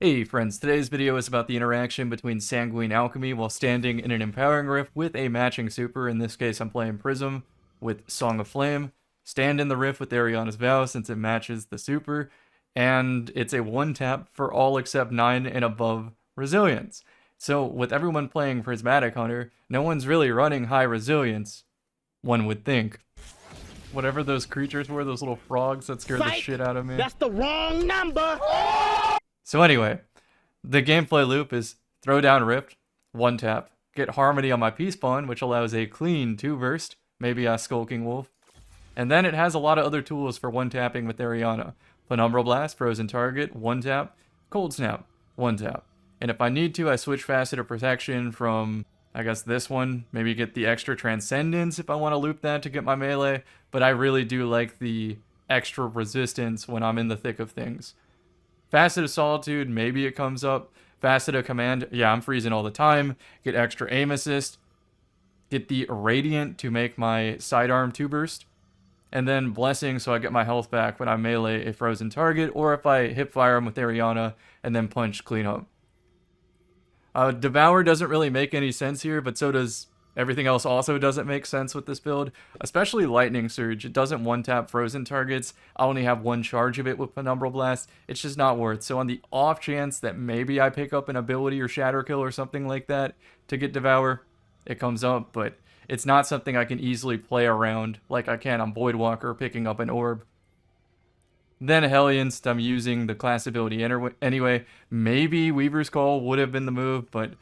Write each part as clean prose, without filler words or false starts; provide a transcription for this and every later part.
Hey friends, today's video is about the interaction between Sanguine Alchemy while standing in an Empowering Rift with a matching super. In this case, I'm playing Prism with Song of Flame. Stand in the Rift with Eriana's Vow since it matches the super, and it's a 1-tap for all except 9 and above resilience. So with everyone playing Prismatic Hunter, no one's really running high resilience, one would think. Whatever those creatures were, those little frogs that scared the shit out of me. That's the wrong number! So anyway, the gameplay loop is throw down Rift, 1-tap, get Harmony on my P-Spawn, which allows a clean 2-burst, maybe a Skulking Wolf, and then it has a lot of other tools for 1-tapping with Eriana. Penumbral Blast, Frozen Target, 1-tap, Cold Snap, 1-tap. And if I need to, I switch Faceted Protection from, I guess, this one, maybe get the extra Transcendence if I want to loop that to get my melee, but I really do like the extra resistance when I'm in the thick of things. Facet of Solitude, maybe it comes up. Facet of Command, yeah, I'm freezing all the time. Get extra aim assist. Get the Radiant to make my sidearm 2-burst. And then Blessing so I get my health back when I melee a frozen target, or if I hip fire him with Eriana and then punch clean up. Devour doesn't really make any sense here, but so does everything else also doesn't make sense with this build, especially Lightning Surge. It doesn't 1-tap frozen targets. I only have 1 charge of it with Penumbral Blast. It's just not worth. So on the off chance that maybe I pick up an ability or Shatter Kill or something like that to get Devour, it comes up, but it's not something I can easily play around like I can on Voidwalker picking up an orb. Then Hellion, I'm using the class ability anyway. Maybe Weaver's Call would have been the move, but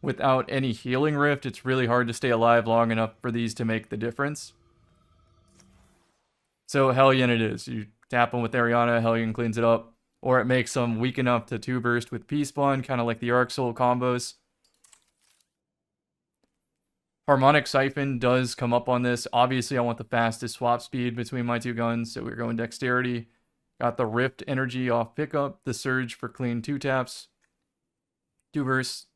without any healing rift, it's really hard to stay alive long enough for these to make the difference. So Hellion it is. You tap them with Eriana, Hellion cleans it up, or it makes them weak enough to 2-burst with P-Spawn, kind of like the Arc Soul combos. Harmonic Siphon does come up on this. Obviously, I want the fastest swap speed between my two guns, so we're going Dexterity. Got the Rift Energy off pickup, the Surge for clean 2-taps, 2-burst.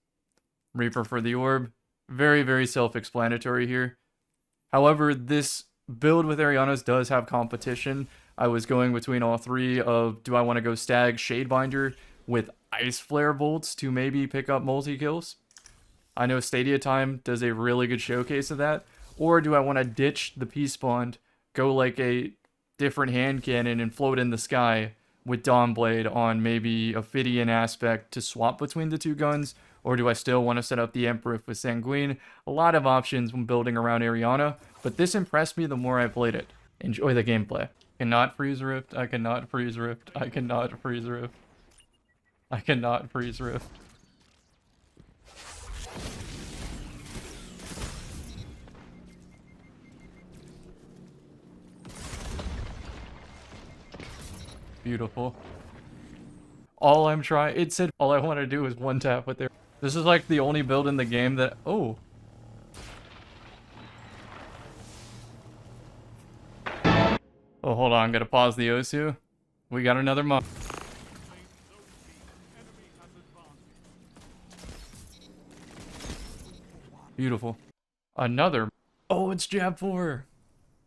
Reaper for the orb. Very, very self-explanatory here. However, this build with Eriana's does have competition. I was going between all three of, do I want to go Stag Shadebinder with Ice Flare Bolts to maybe pick up multi-kills? I know Stadia Time does a really good showcase of that. Or do I want to ditch the P-Spawn, go like a different hand cannon and float in the sky with Dawnblade on maybe a Ophidian aspect to swap between the two guns? Or do I still want to set up the Emperor with Sanguine? A lot of options when building around Eriana, but this impressed me the more I played it. Enjoy the gameplay. Cannot freeze Rift, I cannot freeze Rift, I cannot freeze Rift. I cannot freeze Rift. Beautiful. All I'm trying, it said all I want to do is 1-tap with their. This is like the only build in the game that, oh. Oh, hold on, I'm gonna pause the Osu. We got another monk. Beautiful. Another. Oh, it's Jab 4.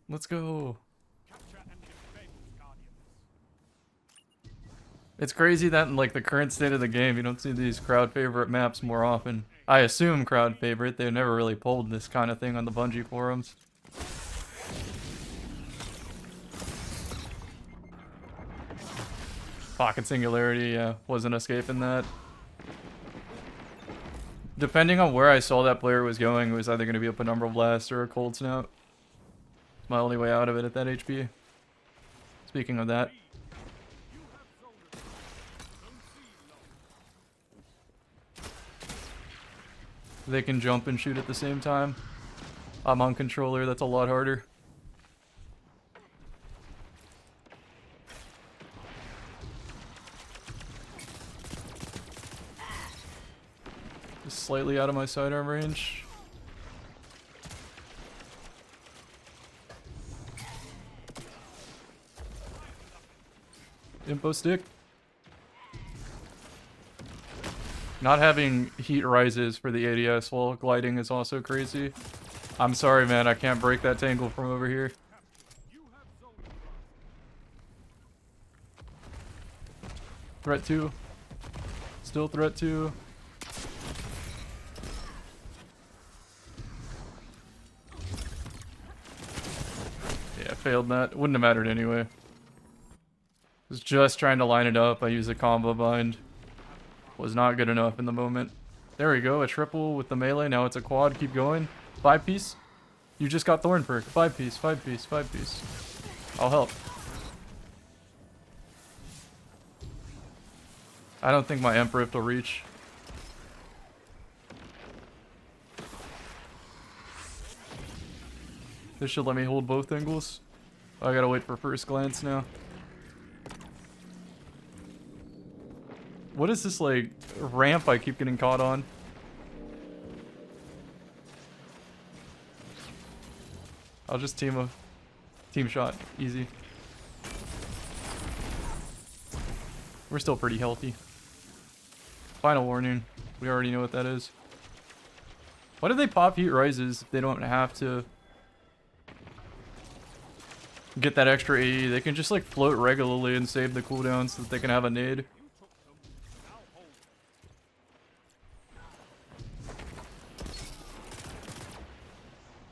Let's go. It's crazy that in like the current state of the game, you don't see these crowd favorite maps more often. I assume crowd favorite. They've never really pulled this kind of thing on the Bungie forums. Pocket Singularity, yeah, wasn't escaping that. Depending on where I saw that player was going, it was either going to be a Penumbral Blast or a Cold Snap. My only way out of it at that HP. Speaking of that. They can jump and shoot at the same time. I'm on controller, that's a lot harder. Just slightly out of my sidearm range. Impo stick. Not having heat rises for the ADS while gliding is also crazy. I'm sorry, man. I can't break that tangle from over here. Threat 2. Still threat 2. Yeah, failed that. Wouldn't have mattered anyway. Was just trying to line it up. I used a combo bind. Was not good enough in the moment. There we go, a triple with the melee. Now it's a quad. Keep going. 5 piece. You just got Thorn perk. 5 piece, 5 piece, 5 piece. I'll help. I don't think my Emperor will reach. This should let me hold both angles. I gotta wait for first glance now. What is this, like, ramp I keep getting caught on? I'll just team shot. Easy. We're still pretty healthy. Final warning. We already know what that is. Why do they pop heat rises if they don't have to get that extra AE? They can just like float regularly and save the cooldown so that they can have a nade.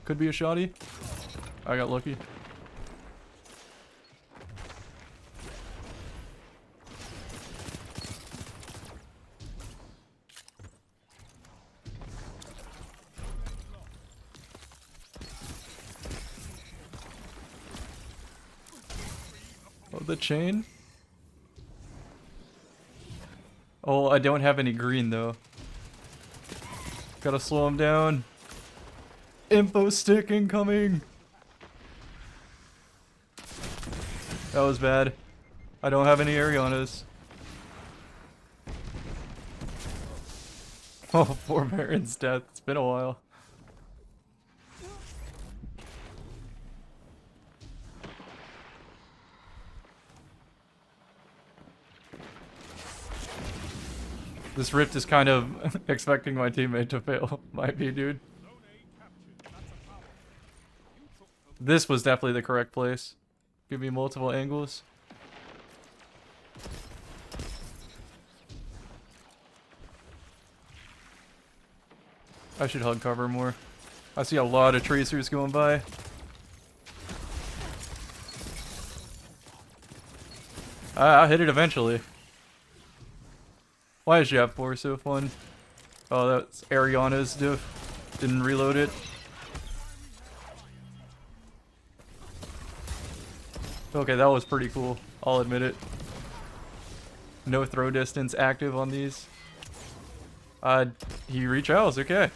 Could be a shoddy. I got lucky. Oh, the chain? Oh, I don't have any green though. Gotta slow him down. Info stick incoming! That was bad. I don't have any Arianas. Oh, poor Baron's death. It's been a while. This Rift is kind of expecting my teammate to fail. Might be, dude. This was definitely the correct place. Give me multiple angles. I should hug cover more. I see a lot of tracers going by. I'll hit it eventually. Why is Jab 4 so fun? Oh, that's Ariana's diff. Didn't reload it. Okay, that was pretty cool. I'll admit it. No throw distance active on these. He reach outs, okay.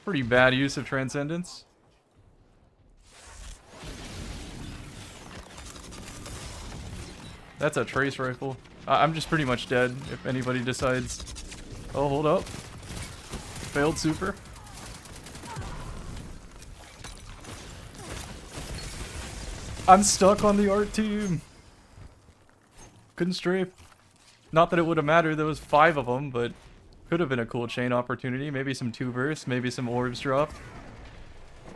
Pretty bad use of Transcendence. That's a trace rifle. I'm just pretty much dead if anybody decides. Oh, hold up. Failed super. I'm stuck on the art team. Couldn't strafe. Not that it would have mattered, there was 5 of them, but could have been a cool chain opportunity. Maybe some 2-verse, maybe some orbs drop.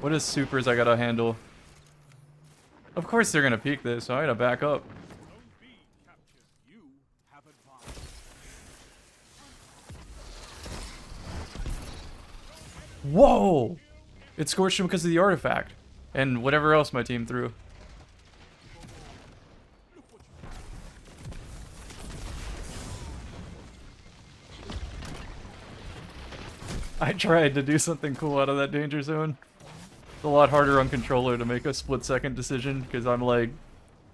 What is supers I gotta handle? Of course they're gonna peek this, so I gotta back up. Whoa! It scorched him because of the artifact. And whatever else my team threw. I tried to do something cool out of that danger zone. It's a lot harder on controller to make a split-second decision because I'm like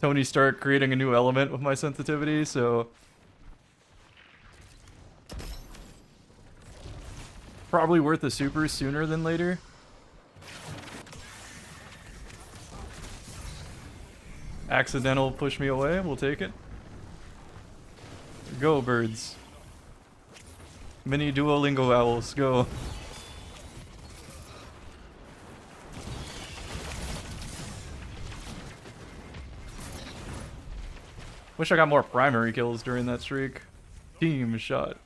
Tony Stark creating a new element with my sensitivity, so probably worth a super sooner than later. Accidental push me away, we'll take it. Go, birds. Mini Duolingo owls, go. Wish I got more primary kills during that streak. Team shot.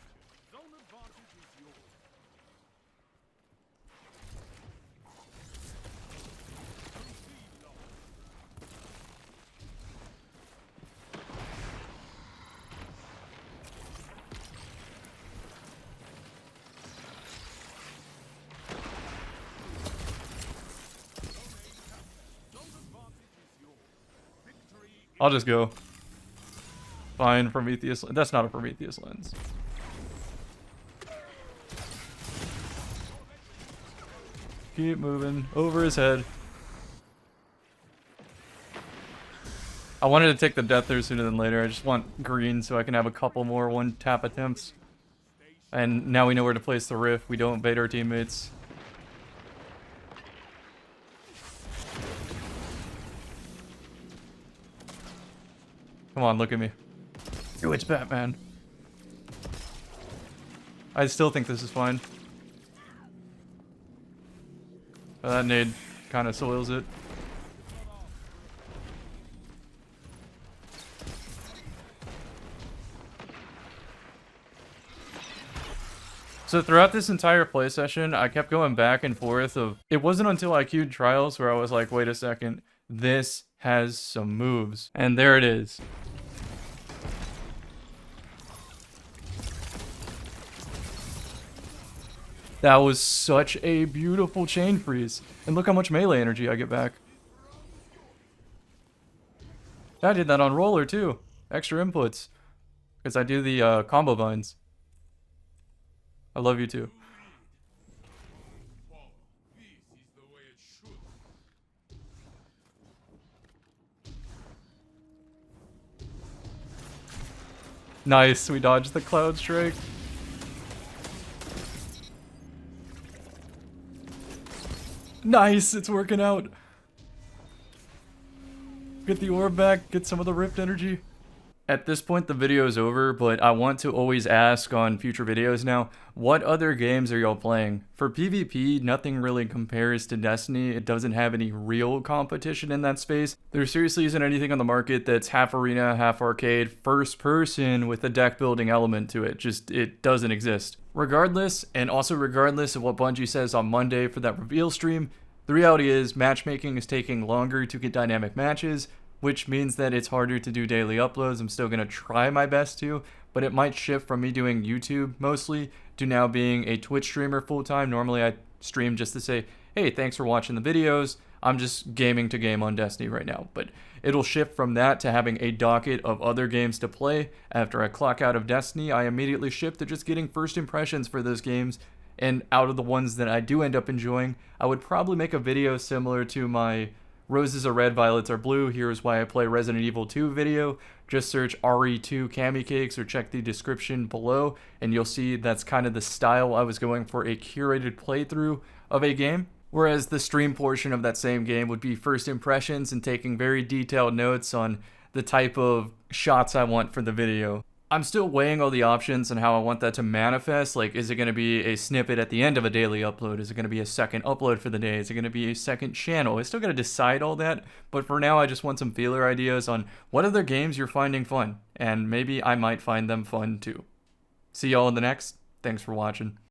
I'll just go. Fine, Prometheus. That's not a Prometheus lens. Keep moving. Over his head. I wanted to take the death there sooner than later. I just want green so I can have a couple more one-tap attempts. And now we know where to place the rift. We don't bait our teammates. Come on, look at me. Ooh, it's Batman. I still think this is fine. That nade kind of soils it. So throughout this entire play session, I kept going back and forth of... It wasn't until I queued Trials where I was like, wait a second, this has some moves. And there it is. That was such a beautiful chain freeze. And look how much melee energy I get back. I did that on roller too. Extra inputs. Because I do the combo vines. I love you too. Nice, we dodged the cloud strike. Nice, it's working out. Get the orb back, get some of the rift energy. At this point, the video is over, but I want to always ask on future videos now, what other games are y'all playing? For PvP, nothing really compares to Destiny. It doesn't have any real competition in that space. There seriously isn't anything on the market that's half arena, half arcade, first person with a deck building element to it. Just, it doesn't exist. Regardless, and also regardless of what Bungie says on Monday for that reveal stream, the reality is matchmaking is taking longer to get dynamic matches, which means that it's harder to do daily uploads. I'm still going to try my best to, but it might shift from me doing YouTube mostly to now being a Twitch streamer full-time. Normally I stream just to say, hey, thanks for watching the videos. I'm just gaming to game on Destiny right now, but it'll shift from that to having a docket of other games to play. After I clock out of Destiny, I immediately shift to just getting first impressions for those games, and out of the ones that I do end up enjoying, I would probably make a video similar to my Roses are red, violets are blue, here's why I play Resident Evil 2 video. Just search RE2 Cami Cakes or check the description below, and you'll see that's kind of the style I was going for a curated playthrough of a game. Whereas the stream portion of that same game would be first impressions and taking very detailed notes on the type of shots I want for the video. I'm still weighing all the options and how I want that to manifest. Like, is it going to be a snippet at the end of a daily upload? Is it going to be a second upload for the day? Is it going to be a second channel? I still got to decide all that, but for now I just want some feeler ideas on what other games you're finding fun, and maybe I might find them fun too. See y'all in the next. Thanks for watching.